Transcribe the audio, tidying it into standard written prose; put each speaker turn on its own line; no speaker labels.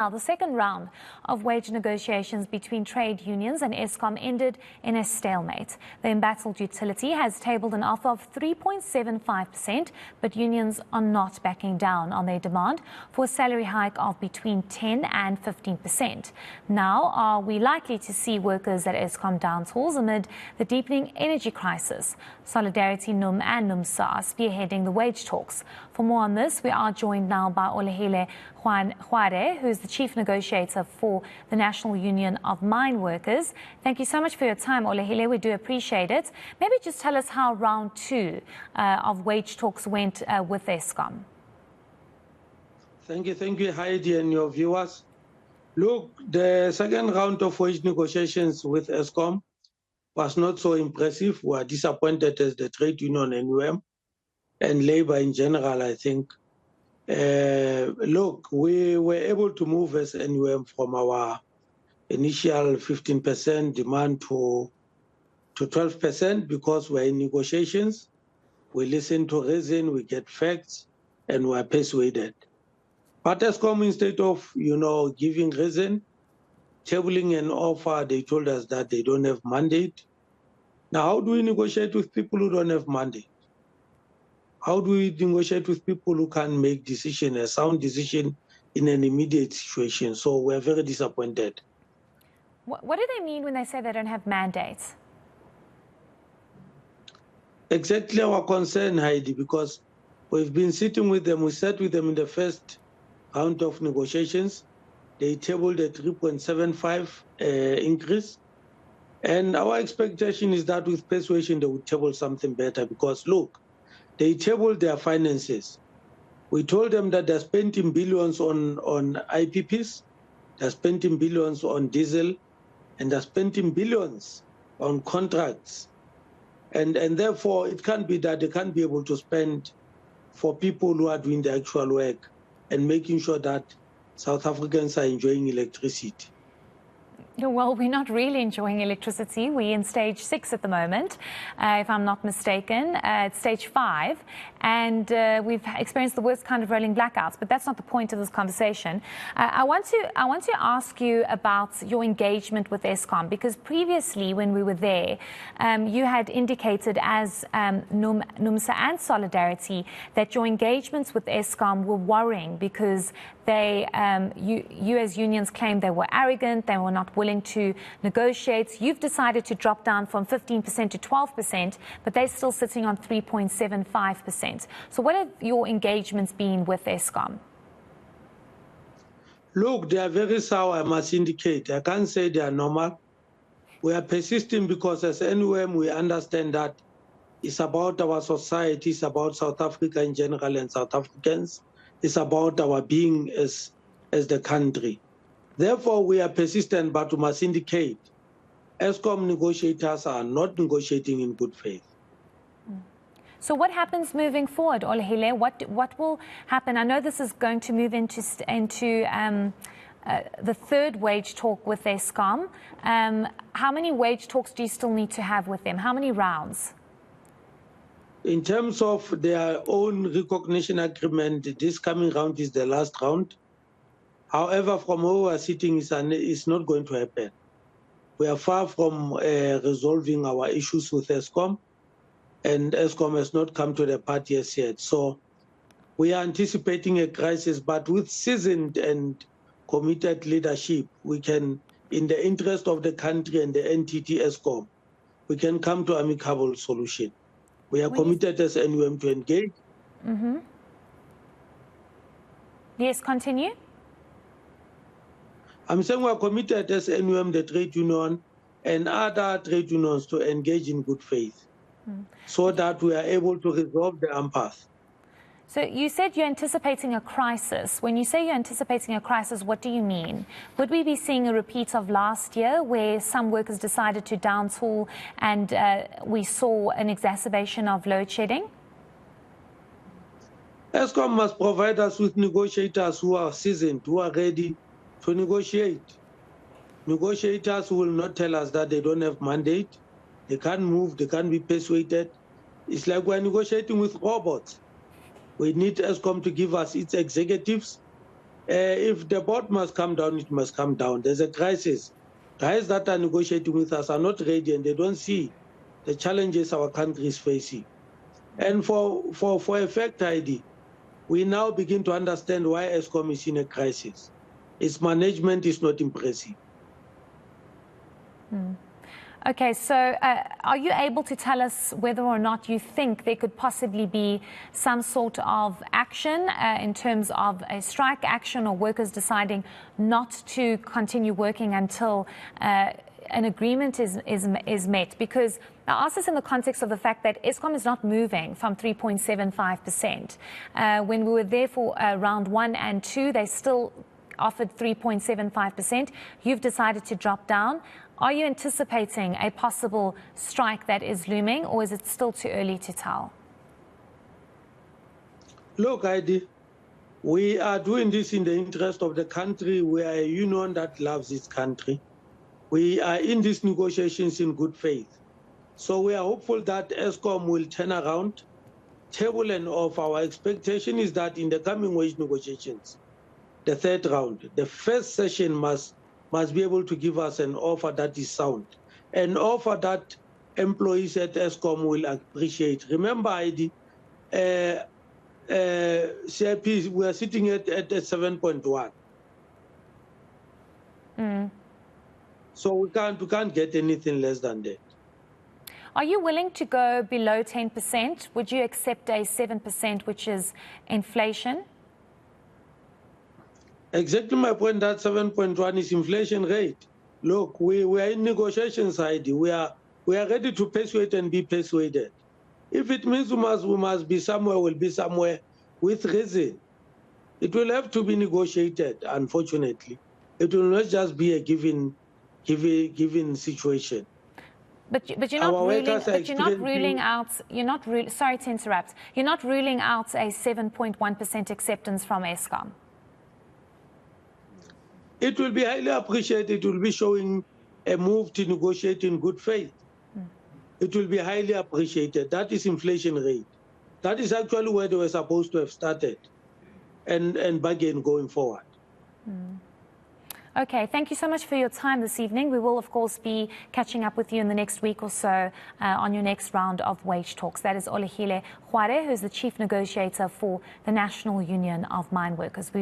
Now, the second round of wage negotiations between trade unions and Eskom ended in a stalemate. The embattled utility has tabled an offer of 3.75%, but unions are not backing down on their demand for a salary hike of between 10 and 15%. Now, are we likely to see workers at Eskom down tools amid the deepening energy crisis? Solidarity NUM and NUMSA are spearheading the wage talks. For more on this, we are joined now by Olehile Kgwane, who is the chief negotiator for the National Union of Mineworkers. Thank you so much for your time, Olehile. We do appreciate it. Maybe just tell us how round two of wage talks went with Eskom.
Thank you, Heidi, and your viewers. Look, the second round of wage negotiations with Eskom was not so impressive. We are disappointed as the trade union NUM and labor in general, I think. Look, we were able to move as NUM from our initial 15% demand to 12% because we're in negotiations. We listen to reason, we get facts, and we're persuaded. But Eskom, instead of, giving reason, tabling an offer, they told us that they don't have mandate. Now, how do we negotiate with people who don't have mandate? How do we negotiate with people who can't make a sound decision in an immediate situation? So we're very disappointed.
What do they mean when they say they don't have mandates?
Exactly our concern, Heidi, because we've been sitting with them. We sat with them in the first round of negotiations. They tabled a 3.75 increase. And our expectation is that with persuasion, they would table something better because, look, they tabled their finances. We told them that they're spending billions on IPPs, they're spending billions on diesel, and they're spending billions on contracts. And therefore, it can't be that they can't be able to spend for people who are doing the actual work and making sure that South Africans are enjoying electricity.
Well, we're not really enjoying electricity. We're in stage 6 at the moment, if I'm not mistaken. It's stage 5, and we've experienced the worst kind of rolling blackouts. But that's not the point of this conversation. I want to ask you about your engagement with Eskom, because previously, when we were there, you had indicated as NUMSA and Solidarity that your engagements with Eskom were worrying because you as unions claimed they were arrogant, they were not willing to negotiate. You've decided to drop down from 15% to 12%, but they're still sitting on 3.75%. So what have your engagements been with Eskom?
Look, they are very sour, I must indicate. I can't say they are normal. We are persisting because as NUM, we understand that it's about our society, it's about South Africa in general and South Africans. It's about our being as the country. Therefore, we are persistent, but we must indicate Eskom negotiators are not negotiating in good faith.
So what happens moving forward, Olehile? What will happen? I know this is going to move into the third wage talk with Eskom. How many wage talks do you still need to have with them? How many rounds?
In terms of their own recognition agreement, this coming round is the last round. However, from where we are sitting, it's not going to happen. We are far from resolving our issues with Eskom, and Eskom has not come to the party as yet. So we are anticipating a crisis, but with seasoned and committed leadership, we can, in the interest of the country and the entity Eskom, we can come to an amicable solution. We are committed as NUM to engage.
Mm-hmm. Yes, continue.
I'm saying we are committed as NUM, the trade union, and other trade unions to engage in good faith so that we are able to resolve the impasse.
So you said you're anticipating a crisis. When you say you're anticipating a crisis, what do you mean? Would we be seeing a repeat of last year where some workers decided to down tool and we saw an exacerbation of load shedding?
Eskom must provide us with negotiators who are seasoned, who are ready to negotiate. Negotiators who will not tell us that they don't have mandate, they can't move, they can't be persuaded. It's like we're negotiating with robots. We need Eskom to give us its executives If the board must come down, it must come down. There's a crisis. Guys that are negotiating with us are not ready and they don't see the challenges our country is facing. And for a fact, ID, we now begin to understand why Eskom is in a crisis. Its management is not impressive.
Okay, so are you able to tell us whether or not you think there could possibly be some sort of action in terms of a strike action or workers deciding not to continue working until an agreement is met? Because I ask this in the context of the fact that Eskom is not moving from 3.75%. When we were there for round 1 and 2, they still offered 3.75%. You've decided to drop down. Are you anticipating a possible strike that is looming, or is it still too early to tell?
Look, Heidi, we are doing this in the interest of the country. We are a union that loves its country. We are in these negotiations in good faith. So we are hopeful that Eskom will turn around, table an offer. Our expectation is that in the coming wage negotiations, the third round, the first session must be able to give us an offer that is sound, an offer that employees at Eskom will appreciate. Remember, Heidi, CIP, we are sitting at 7.1. So we can't get anything less than that.
Are you willing to go below 10%? Would you accept a 7%, which is inflation?
Exactly my point, that 7.1 is inflation rate. Look, we are in negotiations, Heidi. We are ready to persuade and be persuaded. If it means we must be somewhere, we'll be somewhere with reason. It will have to be negotiated, unfortunately. It will not just be a given situation.
But you're not ruling out. Sorry to interrupt. You're not ruling out a 7.1% acceptance from Eskom.
It will be highly appreciated. It will be showing a move to negotiate in good faith. It will be highly appreciated. That is inflation rate. That is actually where they were supposed to have started and bargain going forward.
Okay, thank you so much for your time this evening. We will, of course, be catching up with you in the next week or so on your next round of wage talks. That is Olehile Kgwane, who's the chief negotiator for the National Union of Mineworkers.